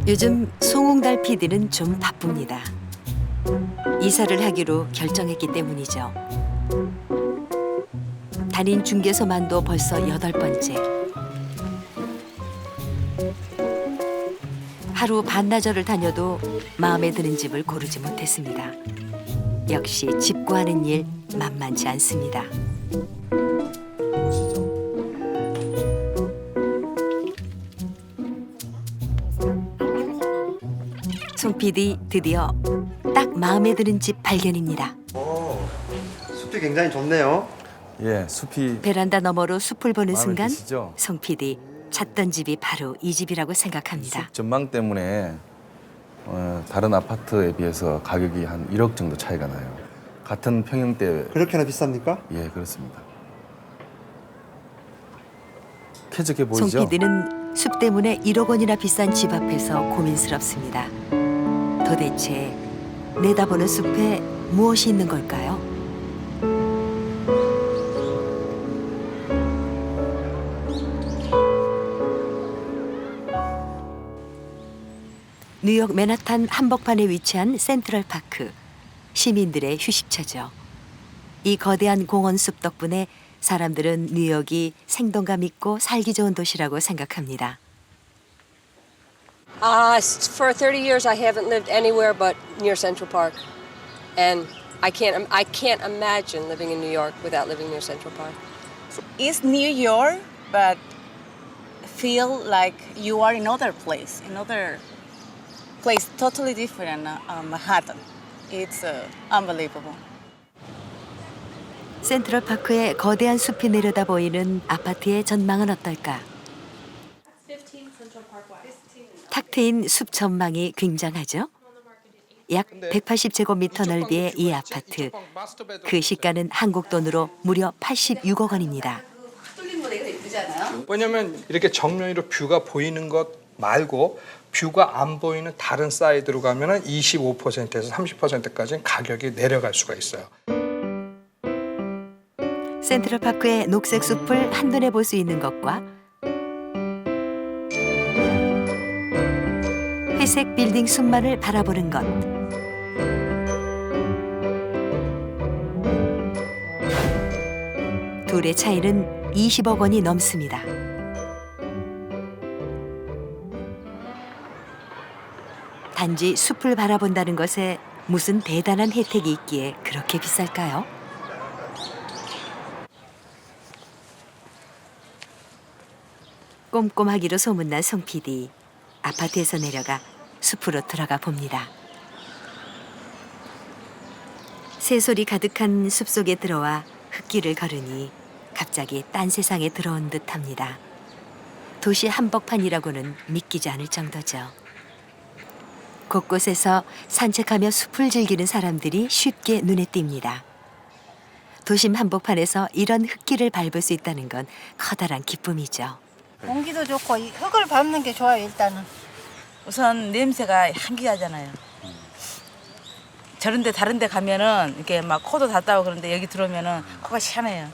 요즘 송웅달 PD는 좀 바쁩니다. 이사를 하기로 결정했기 때문이죠. 단인 중개소만도 벌써 8번째. 하루 반나절을 다녀도 마음에 드는 집을 고르지 못했습니다. 역시 집 구하는 일 만만치 않습니다. 송 PD 드디어 딱 마음에 드는 집 발견입니다. 숲이 굉장히 좋네요. 예, 숲이 베란다 너머로 숲을 보는 마음에 순간 드시죠? 송 PD 찾던 집이 바로 이 집이라고 생각합니다. 숲 전망 때문에 다른 아파트에 비해서 가격이 한 1억 정도 차이가 나요. 같은 평형대. 그렇게나 비쌉니까? 예, 그렇습니다. 쾌적해 송 보이죠? PD는 숲 때문에 1억 원이나 비싼 집 앞에서 고민스럽습니다. 도대체 내다보는 숲에 무엇이 있는 걸까요? 뉴욕 맨하탄 한복판에 위치한 센트럴파크, 시민들의 휴식처죠. 이 거대한 공원 숲 덕분에 사람들은 뉴욕이 생동감 있고 살기 좋은 도시라고 생각합니다. For 30 years, I haven't lived anywhere but near Central Park, and I can't imagine living in New York without living near Central Park. It's New York, but feel like you are in another place totally different, Manhattan. It's unbelievable. 센트럴파크의 거대한 숲이 내려다 보이는 아파트의 전망은 어떨까? 탁 트인 숲 전망이 굉장하죠? 약 180제곱미터 넓이의 이 아파트. 그 시가는 한국 돈으로 무려 86억 원입니다. 왜냐면 이렇게 정면으로 뷰가 보이는 것 말고 뷰가 안 보이는 다른 사이드로 가면은 25%에서 30%까지 가격이 내려갈 수가 있어요. 센트럴파크의 녹색 숲을 한눈에 볼 수 있는 것과 회색 빌딩 숲만을 바라보는 것. 둘의 차이는 20억 원이 넘습니다. 단지 숲을 바라본다는 것에 무슨 대단한 혜택이 있기에 그렇게 비쌀까요? 꼼꼼하기로 소문난 송 PD. 아파트에서 내려가 숲으로 들어가 봅니다. 새소리 가득한 숲속에 들어와 흙길을 걸으니 갑자기 딴 세상에 들어온 듯합니다. 도시 한복판이라고는 믿기지 않을 정도죠. 곳곳에서 산책하며 숲을 즐기는 사람들이 쉽게 눈에 띕니다. 도심 한복판에서 이런 흙길을 밟을 수 있다는 건 커다란 기쁨이죠. 공기도 좋고 이 흙을 밟는 게 좋아요. 일단은 우선 냄새가 향기하잖아요. 저런데 다른데 가면은 이렇게 막 코도 닿다고 그러는데 여기 들어오면은 코가 시원해요.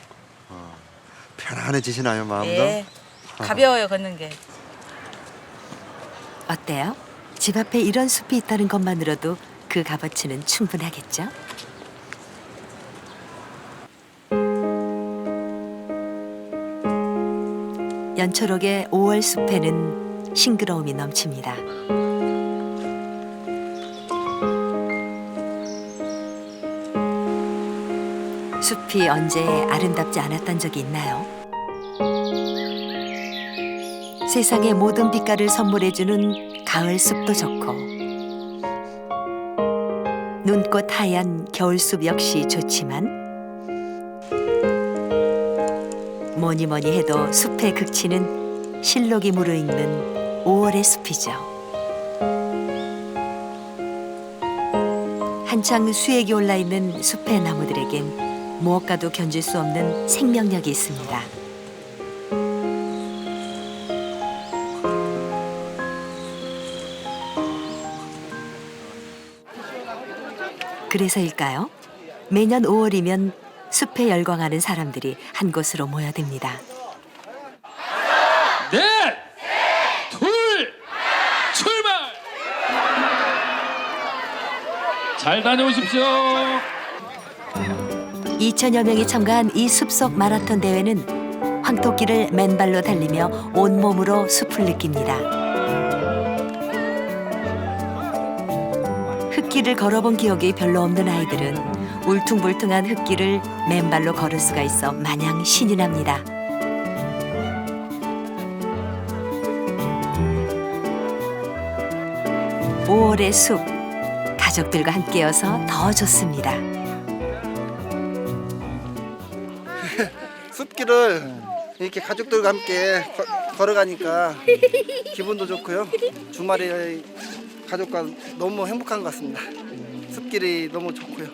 편안해지시나요, 마음도? 예, 가벼워요 걷는 게. 어때요? 집 앞에 이런 숲이 있다는 것만으로도 그 값어치는 충분하겠죠? 연초록의 5월 숲에는 싱그러움이 넘칩니다. 숲이 언제 아름답지 않았던 적이 있나요? 세상의 모든 빛깔을 선물해주는 가을 숲도 좋고 눈꽃 하얀 겨울 숲 역시 좋지만 뭐니 뭐니 해도 숲의 극치는 실록이 무르익는 5월의 숲이죠. 한창 수액이 올라있는 숲의 나무들에겐 무엇과도 견줄 수 없는 생명력이 있습니다. 그래서일까요? 매년 5월이면 숲에 열광하는 사람들이 한 곳으로 모여듭니다. 넷, 둘, 출발! 잘 다녀오십시오. 2천여 명이 참가한 이 숲속 마라톤 대회는 황토끼를 맨발로 달리며 온몸으로 숲을 느낍니다. 흙길을 걸어본 기억이 별로 없는 아이들은 울퉁불퉁한 흙길을 맨발로 걸을 수가 있어 마냥 신이 납니다. (5월의) 숲, 가족들과 함께여서 더 좋습니다. 숲길을 이렇게 가족들과 함께 걸어가니까 기분도 좋고요. 주말에 가족과 너무 행복한 것 같습니다. 숲길이 너무 좋고요.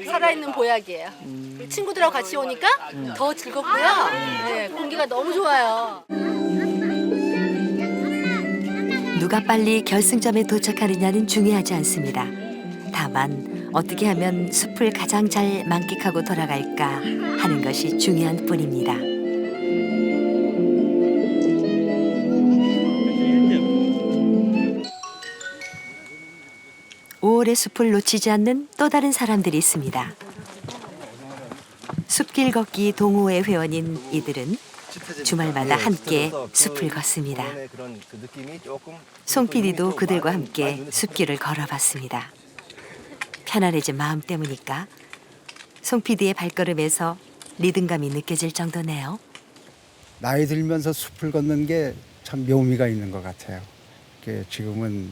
살아있는 보약이에요. 친구들하고 같이 오니까 더 즐겁고요. 네, 공기가 너무 좋아요. 누가 빨리 결승점에 도착하느냐는 중요하지 않습니다. 다만 어떻게 하면 숲을 가장 잘 만끽하고 돌아갈까 하는 것이 중요한 뿐입니다. (5월의) 숲을 놓치지 않는 또 다른 사람들이 있습니다. 숲길 걷기 동호회 회원인 이들은 주말마다 함께 숲을 걷습니다. 송 PD도 그들과 함께 숲길을 걸어봤습니다. 편안해진 마음 때문일까? 송 PD의 발걸음에서 리듬감이 느껴질 정도네요. 나이 들면서 숲을 걷는 게 참 묘미가 있는 것 같아요. 지금은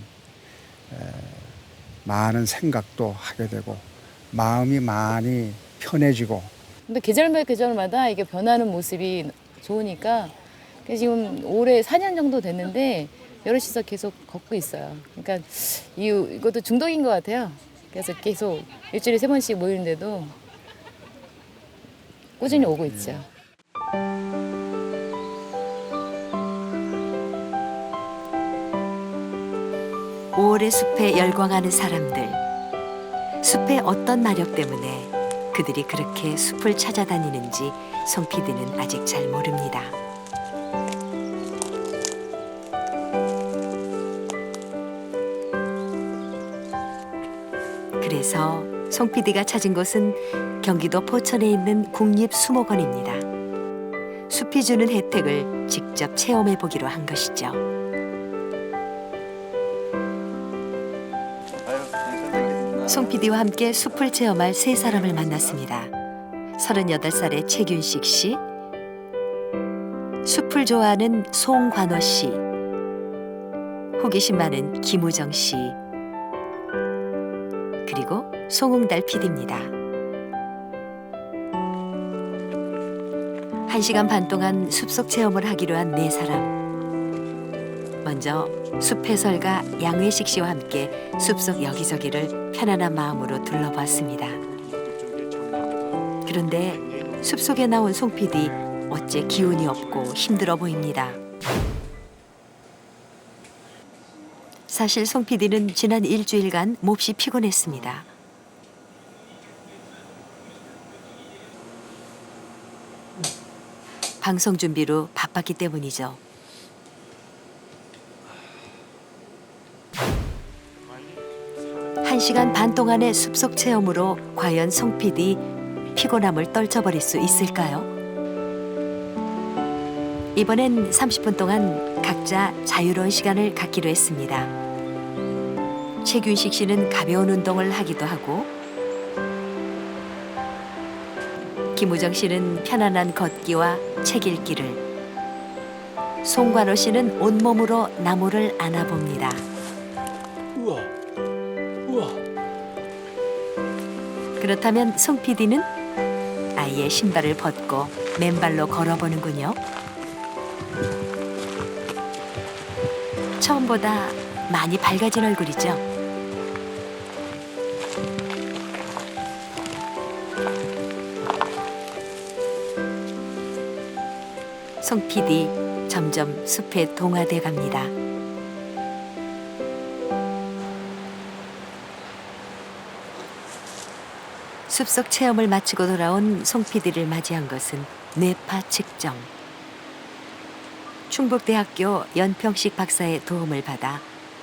많은 생각도 하게 되고 마음이 많이 편해지고. 근데 계절마다 이게 변하는 모습이 좋으니까 지금 올해 4년 정도 됐는데 여럿이서 계속 걷고 있어요. 그러니까 이것도 중독인 것 같아요. 그래서 계속 일주일에 3번씩 모이는데도 꾸준히 오고 있죠. (5월의) 숲에 열광하는 사람들. 숲의 어떤 마력 때문에 그들이 그렇게 숲을 찾아다니는지 송 PD는 아직 잘 모릅니다. 그래서 송 PD가 찾은 곳은 경기도 포천에 있는 국립수목원입니다. 숲이 주는 혜택을 직접 체험해 보기로 한 것이죠. 송 PD와 함께 숲을 체험할 세 사람을 만났습니다. 38살의 최균식 씨, 숲을 좋아하는 송관호 씨, 호기심 많은 김우정 씨, 그리고 송웅달 PD입니다. 1시간 반 동안 숲속 체험을 하기로 한 네 사람. 먼저 숲 해설가 양회식 씨와 함께 숲속 여기저기를 편안한 마음으로 둘러봤습니다. 그런데 숲속에 나온 송 PD 어째 기운이 없고 힘들어 보입니다. 사실 송 PD는 지난 일주일간 몹시 피곤했습니다. 방송 준비로 바빴기 때문이죠. 한 시간 반 동안의 숲속 체험으로 과연 송 PD 피곤함을 떨쳐버릴 수 있을까요? 이번엔 30분 동안 각자 자유로운 시간을 갖기로 했습니다. 최균식 씨는 가벼운 운동을 하기도 하고 김우정 씨는 편안한 걷기와 책 읽기를, 송관호 씨는 온몸으로 나무를 안아봅니다. 우와. 그렇다면 송 PD는 아예 신발을 벗고 맨발로 걸어보는군요. 처음보다 많이 밝아진 얼굴이죠. 송 PD 점점 숲에 동화돼 갑니다. 숲속 체험을 마치고 돌아온 송 PD를 맞이한 것은 뇌파 측정. 충북대학교 연평식 박사의 도움을 받아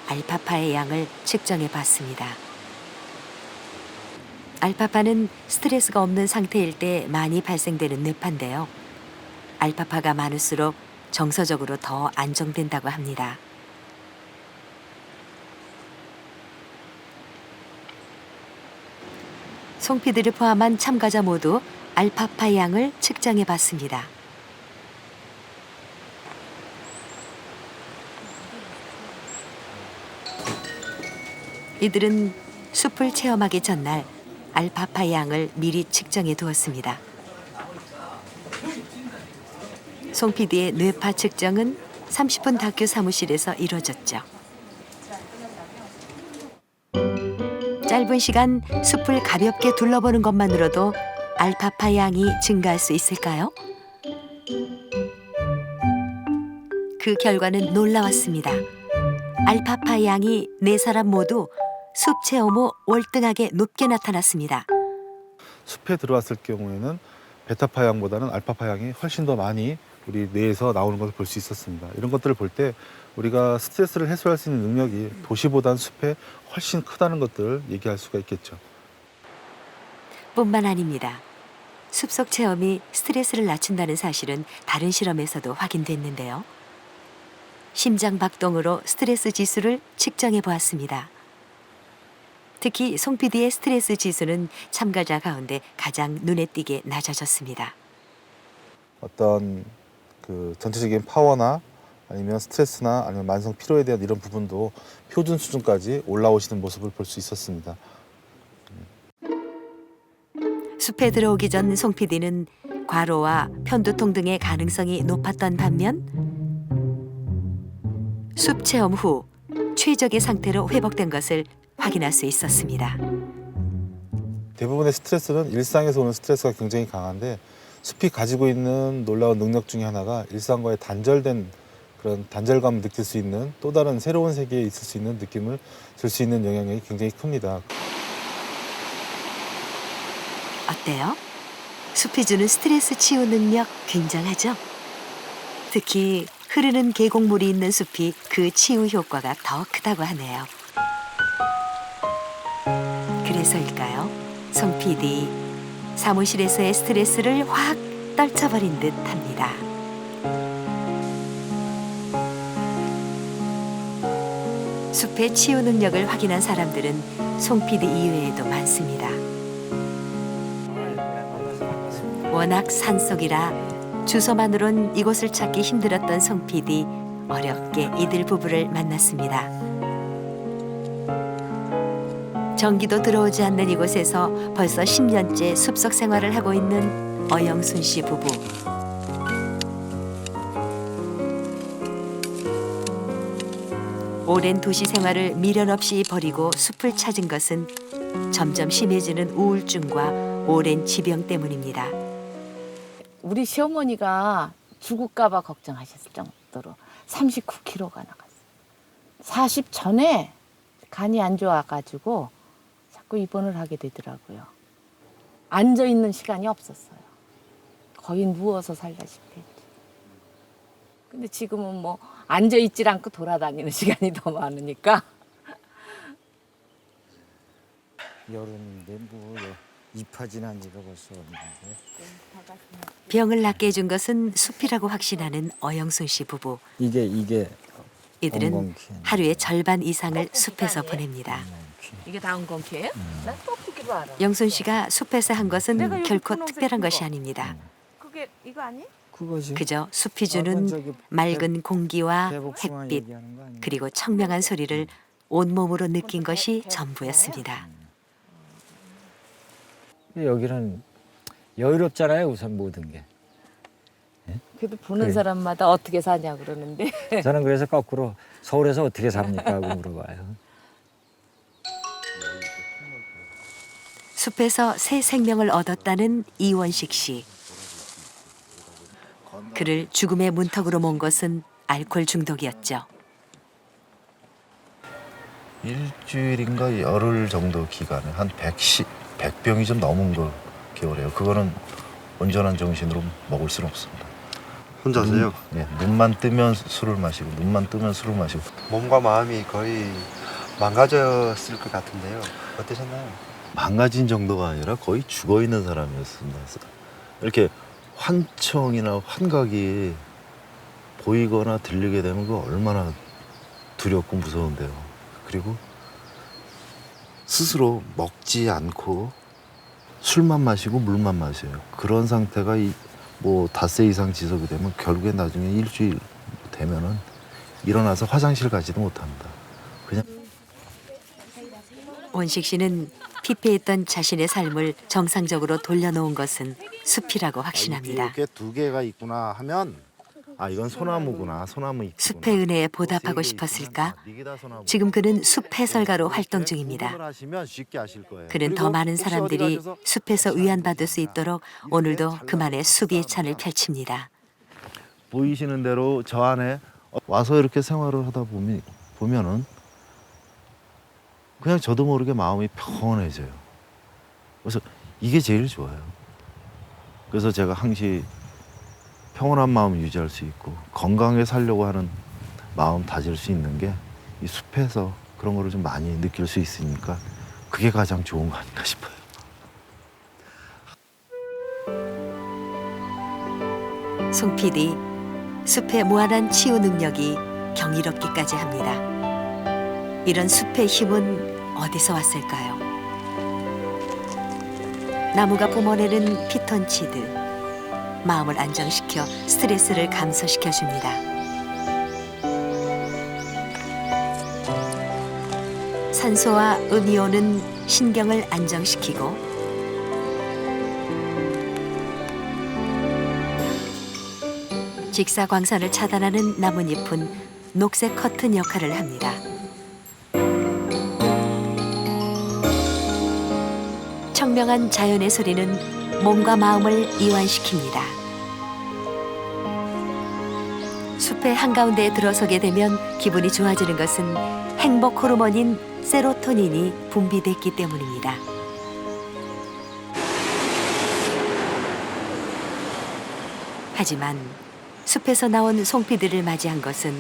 알파파의 양을 측정해 봤습니다. 알파파는 스트레스가 없는 상태일 때 많이 발생되는 뇌파인데요. 알파파가 많을수록 정서적으로 더 안정된다고 합니다. 송피디를 포함한 참가자 모두 알파파 양을 측정해 봤습니다. 이들은 숲을 체험하기 전날 알파파 양을 미리 측정해 두었습니다. 송 PD의 뇌파 측정은 30분 다큐 사무실에서 이루어졌죠. 짧은 시간 숲을 가볍게 둘러보는 것만으로도 알파파 양이 증가할 수 있을까요? 그 결과는 놀라웠습니다. 알파파 양이 4사람 모두 숲 체험 후 월등하게 높게 나타났습니다. 숲에 들어왔을 경우에는 베타파 양보다는 알파파 양이 훨씬 더 많이 우리 뇌에서 나오는 것을 볼 수 있었습니다. 이런 것들을 볼 때 우리가 스트레스를 해소할 수 있는 능력이 도시보다는 숲에 훨씬 크다는 것들을 얘기할 수가 있겠죠. 뿐만 아닙니다. 숲속 체험이 스트레스를 낮춘다는 사실은 다른 실험에서도 확인됐는데요. 심장 박동으로 스트레스 지수를 측정해 보았습니다. 특히 송 PD의 스트레스 지수는 참가자 가운데 가장 눈에 띄게 낮아졌습니다. 어떤 그 전체적인 파워나 아니면 스트레스나 아니면 만성 피로에 대한 이런 부분도 표준 수준까지 올라오시는 모습을 볼 수 있었습니다. 숲에 들어오기 전 송 PD는 과로와 편두통 등의 가능성이 높았던 반면 숲 체험 후 최적의 상태로 회복된 것을 확인할 수 있었습니다. 대부분의 스트레스는 일상에서 오는 스트레스가 굉장히 강한데 숲이 가지고 있는 놀라운 능력 중에 하나가 일상과의 단절된 그런 단절감을 느낄 수 있는 또 다른 새로운 세계에 있을 수 있는 느낌을 줄 수 있는 영향력이 굉장히 큽니다. 어때요? 숲이 주는 스트레스 치유 능력 굉장하죠? 특히 흐르는 계곡물이 있는 숲이 그 치유 효과가 더 크다고 하네요. 그래서일까요? 송 PD 사무실에서의 스트레스를 확 떨쳐버린 듯 합니다. 숲의 치유 능력을 확인한 사람들은 송 PD 이외에도 많습니다. 워낙 산속이라 주소만으론 이곳을 찾기 힘들었던 송 PD 어렵게 이들 부부를 만났습니다. 전기도 들어오지 않는 이곳에서 벌써 10년째 숲속 생활을 하고 있는 어영순 씨 부부. 오랜 도시 생활을 미련 없이 버리고 숲을 찾은 것은 점점 심해지는 우울증과 오랜 지병 때문입니다. 우리 시어머니가 죽을까 봐 걱정하셨을 정도로 39kg가 나갔어요. 40 전에 간이 안 좋아가지고 자꾸 입원을 하게 되더라고요. 앉아 있는 시간이 없었어요. 거의 누워서 살다시피 했죠. 근데 지금은 뭐 앉아 있질 않고 돌아다니는 시간이 더 많으니까. 여름인데 뭐 입하 지난 지가 벌써 없는데. 병을 낫게 해준 것은 숲이라고 확신하는 어영순 씨 부부. 이게 이들은 엉겅퀴. 하루의 절반 이상을 숲에서 보냅니다. 이게 다 엉겅퀴예요? 난 떡볶이로 알아. 영순 씨가 숲에서 한 것은 내가 여기 결코 분홍색 특별한 그거. 것이 아닙니다. 그게 이거 아니? 그거지. 그저 숲이 주는 맑은 공기와 대복숭아 햇빛 얘기하는 거 아니야? 그리고 청명한 소리를 온몸으로 느낀 것이 전부였습니다. 여기는 여유롭잖아요, 우선 모든 게. 그래도 보는 그래. 사람마다 어떻게 사냐 그러는데. 저는 그래서 거꾸로 서울에서 어떻게 삽니까 하고 물어봐요. 숲에서 새 생명을 얻었다는 이원식 씨. 그를 죽음의 문턱으로 먼 것은 알코올 중독이었죠. 일주일인가 열흘 정도 기간에 한 100병이 좀 넘은 거 기억을 해요. 그거는 온전한 정신으로 먹을 수는 없습니다. 혼자서요? 네, 눈만 뜨면 술을 마시고 눈만 뜨면 술을 마시고. 몸과 마음이 거의 망가졌을 것 같은데요. 어떠셨나요? 망가진 정도가 아니라 거의 죽어 있는 사람이었습니다. 이렇게 환청이나 환각이 보이거나 들리게 되면 그 얼마나 두렵고 무서운데요. 그리고 스스로 먹지 않고 술만 마시고 물만 마셔요. 그런 상태가 뭐 닷새 이상 지속이 되면 결국에 나중에 일주일 되면은 일어나서 화장실 가지도 못합니다. 그냥 원식 씨는 피폐했던 자신의 삶을 정상적으로 돌려놓은 것은 숲이라고 확신합니다. 이렇게 두 개가 있구나 하면 아 이건 소나무구나. 소나무 있구나. 숲의 은혜에 보답하고 싶었을까? 지금 그는 숲 해설가로 활동 중입니다. 그는 더 많은 사람들이 숲에서 위안받을 수 있도록 오늘도 그만의 숲의 찬을 펼칩니다. 보이시는 대로 저 안에 와서 이렇게 생활을 하다 보면은 그냥 저도 모르게 마음이 평온해져요. 그래서 이게 제일 좋아요. 그래서 제가 항시 평온한 마음을 유지할 수 있고 건강하게 살려고 하는 마음 다질 수 있는 게 이 숲에서 그런 거를 좀 많이 느낄 수 있으니까 그게 가장 좋은 거 아닌가 싶어요. 송 PD, 숲의 무한한 치유 능력이 경이롭기까지 합니다. 이런 숲의 힘은 어디서 왔을까요? 나무가 뿜어내는 피톤치드, 마음을 안정시켜 스트레스를 감소시켜 줍니다. 산소와 음이온은 신경을 안정시키고 직사광선을 차단하는 나뭇잎은 녹색 커튼 역할을 합니다. 청명한 자연의 소리는 몸과 마음을 이완시킵니다. 숲의 한가운데에 들어서게 되면 기분이 좋아지는 것은 행복 호르몬인 세로토닌이 분비됐기 때문입니다. 하지만 숲에서 나온 송피디를 맞이한 것은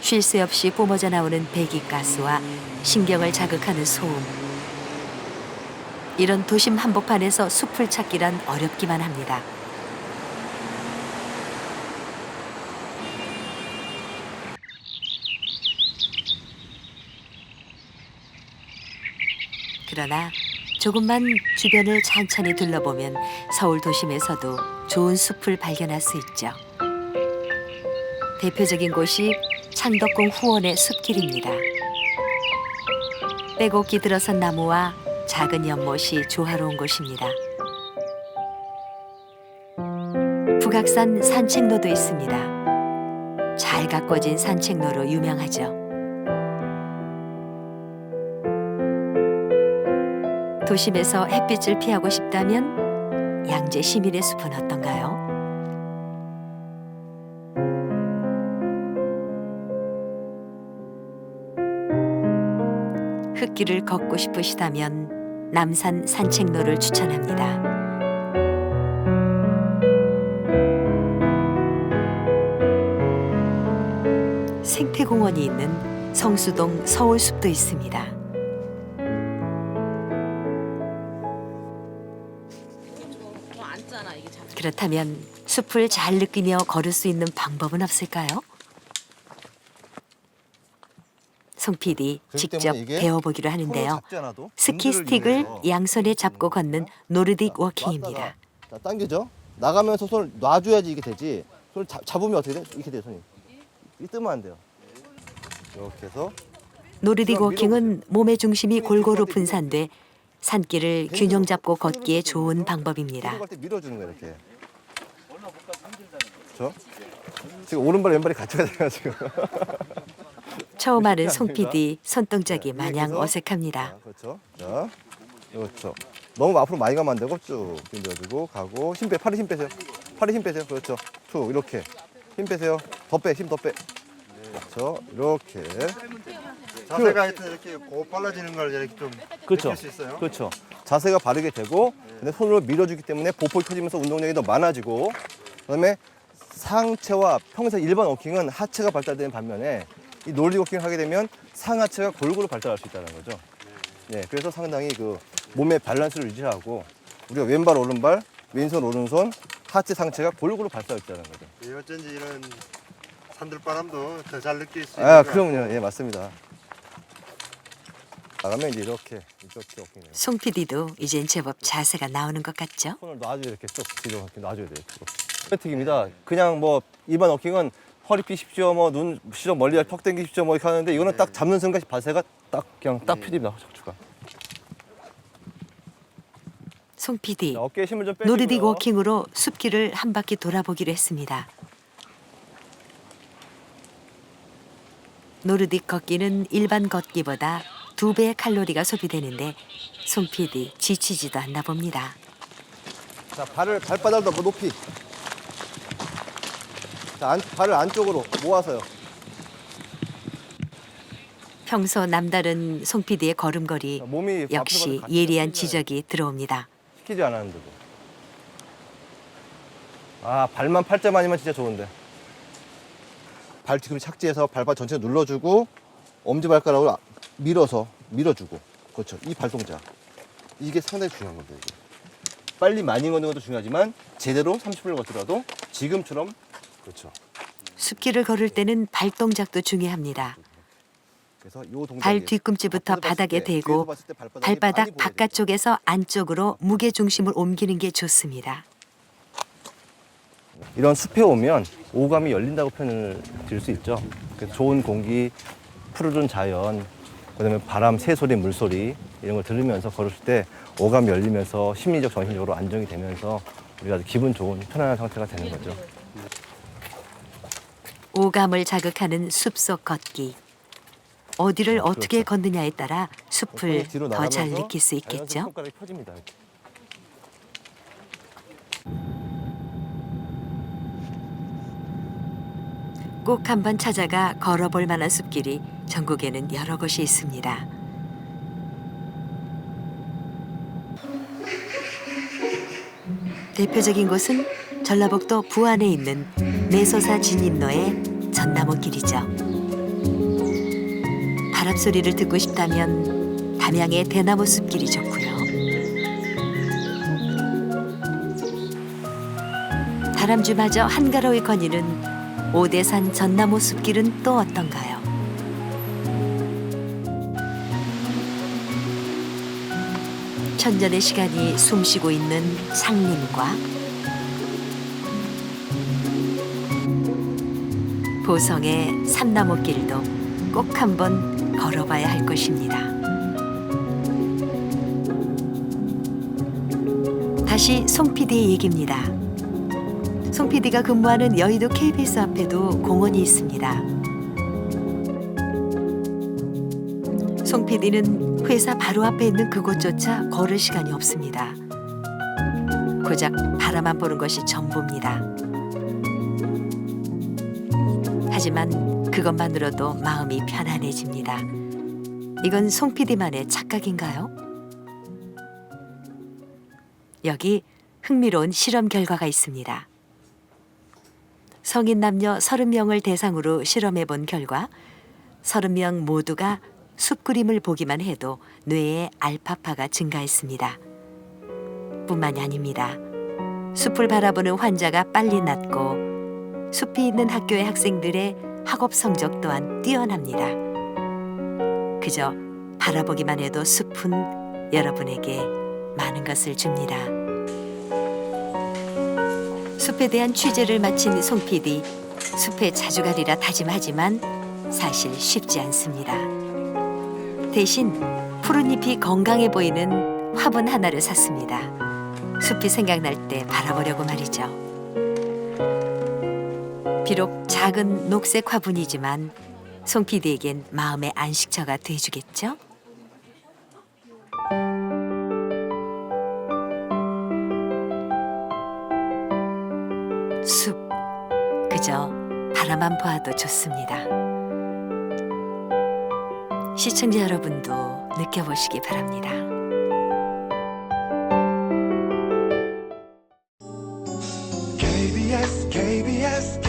쉴 새 없이 뿜어져 나오는 배기가스와 신경을 자극하는 소음. 이런 도심 한복판에서 숲을 찾기란 어렵기만 합니다. 그러나 조금만 주변을 찬찬히 둘러보면 서울 도심에서도 좋은 숲을 발견할 수 있죠. 대표적인 곳이 창덕궁 후원의 숲길입니다. 빼곡히 들어선 나무와 작은 연못이 조화로운 곳입니다. 북악산 산책로도 있습니다. 잘 가꿔진 산책로로 유명하죠. 도심에서 햇빛을 피하고 싶다면 양재 시민의 숲은 어떤가요? 흙길을 걷고 싶으시다면 남산 산책로를 추천합니다. 생태공원이 있는 성수동 서울숲도 있습니다. 그렇다면 숲을 잘 느끼며 걸을 수 있는 방법은 없을까요? 송 PD 직접 배워보기로 하는데요. 스키 스틱을 양손에 잡고 걷는 노르딕 워킹입니다. 자, 당기죠. 나가면서 손을 놔줘야지 이게 되지. 손을 잡으면 어떻게 돼? 이렇게 돼요, 손이. 이 뜨면 안 돼요. 이렇게 해서. 노르딕 워킹은 몸의 중심이 골고루 분산돼 산길을 균형 잡고 걷기에 좋은 방법입니다. 때 밀어주는 거예요, 이렇게. 그렇죠? 지금 오른발 왼발이 같이 가야 돼요, 지금. 처음 하는 송 PD 손동작이 마냥 어색합니다. 그렇죠. 자, 그렇죠. 너무 앞으로 많이 가면 안 되고 쭉 밀어주고 가고 팔에 힘 빼세요. 팔에 힘 빼세요. 그렇죠. 툭 이렇게 힘 빼세요. 더 빼, 힘 더 빼. 그렇죠. 이렇게. 자세가 하여튼 이렇게 고빨라지는 걸 이렇게 좀 그렇죠. 느낄 수 있어요. 그렇죠. 자세가 바르게 되고 근데 손으로 밀어주기 때문에 보폭이 커지면서 운동량이 더 많아지고 그다음에 상체와 평소 일반 워킹은 하체가 발달되는 반면에 이 노르딕 워킹을 하게 되면 상하체가 골고루 발달할 수 있다는 거죠. 네, 그래서 상당히 그 몸의 밸런스를 유지하고 우리가 왼발 오른발, 왼손 오른손, 하체 상체가 골고루 발사있다는 거죠. 예, 어쩐지 이런 산들바람도 더 잘 느낄 수 아, 있는 그럼요. 예, 맞습니다. 나가면 이제 이렇게 어깨네요. 송 PD도 이젠 제법 자세가 나오는 것 같죠? 손을 놔줘야 이렇게 쭉 뒤로 이렇게 놔줘야 돼요. 팩입니다. 그냥 뭐 일반 워킹은 허리 삐십시오, 뭐 눈 시력 멀리 턱 당기십시오, 뭐 이렇게 하는데 이거는 딱 잡는 순간 자세가 딱 그냥 딱 펴집니다. 척추가. 송 PD, 어깨에 힘을 좀 빼주고요. 노르딕 워킹으로 숲길을 한 바퀴 돌아보기로 했습니다. 노르딕 걷기는 일반 걷기보다 2배의 칼로리가 소비되는데 송 PD 지치지도 않나 봅니다. 자, 발바닥을 더 높이. 자, 발을 안쪽으로 모아서요. 평소 남다른 송 PD의 걸음걸이 몸이 역시 앞으로 같이 예리한 펴지잖아요. 지적이 들어옵니다. 시키지 않았는데도. 아, 발만 팔자만 아니면 진짜 좋은데. 발 뒤꿈치 착지해서 발바 전체 눌러주고 엄지발가락으로 밀어서 밀어주고. 그렇죠. 이 발 동작. 이게 상당히 중요한 건데. 이게. 빨리 많이 걷는 것도 중요하지만 제대로 30분을 걷더라도 지금처럼 그렇죠. 숲길을 걸을 때는 발동작도 중요합니다. 그래서 요 동작이 발 뒤꿈치부터 바닥에 뒤에서 대고 봤을 때 발바닥이 많이 발바닥 보여야 바깥쪽에서 안쪽으로 무게 중심을 옮기는 게 좋습니다. 이런 숲에 오면 오감이 열린다고 표현을 드릴 수 있죠. 그래서 좋은 공기, 푸르른 자연, 그다음에 바람, 새소리, 물소리 이런 걸 들으면서 걸었을 때 오감이 열리면서 심리적, 정신적으로 안정이 되면서 우리가 아주 기분 좋은 편안한 상태가 되는 거죠. 오감을 자극하는 숲속 걷기. 어디를 어떻게 그렇죠. 걷느냐에 따라 숲을 뒤로 더 잘 나가면서 느낄 수 자연스럽게 있겠죠. 손가락이 펴집니다. 이렇게. 꼭 한번 찾아가 걸어볼 만한 숲길이 전국에는 여러 곳이 있습니다. 대표적인 곳은 전라북도 부안에 있는 내소사 진입로의 전나무길이죠. 바람 소리를 듣고 싶다면 담양의 대나무 숲길이 좋고요. 다람쥐마저 한가로이 거니는 오대산 전나무 숲길은 또 어떤가요? 천년의 시간이 숨쉬고 있는 상림과 보성의 삼나무길도 꼭 한번 걸어봐야 할 것입니다. 다시 송 PD의 얘기입니다. 송 PD가 근무하는 여의도 KBS 앞에도 공원이 있습니다. 송 PD는 회사 바로 앞에 있는 그곳조차 걸을 시간이 없습니다. 고작 바라만 보는 것이 전부입니다. 하지만 그것만으로도 마음이 편안해집니다. 이건 송 PD만의 착각인가요? 여기 흥미로운 실험 결과가 있습니다. 성인 남녀 30명을 대상으로 실험해 본 결과 30명 모두가 숲 그림을 보기만 해도 뇌의 알파파가 증가했습니다. 뿐만이 아닙니다. 숲을 바라보는 환자가 빨리 낫고 숲이 있는 학교의 학생들의 학업 성적 또한 뛰어납니다. 그저 바라보기만 해도 숲은 여러분에게 많은 것을 줍니다. 숲에 대한 취재를 마친 송 PD, 숲에 자주 가리라 다짐하지만 사실 쉽지 않습니다. 대신 푸른 잎이 건강해 보이는 화분 하나를 샀습니다. 숲이 생각날 때 바라보려고 말이죠. 비록 작은 녹색 화분이지만 송 PD에겐 마음의 안식처가 돼주겠죠? 숲, 그저 바라만 보아도 좋습니다. 시청자 여러분도 느껴보시기 바랍니다. KBS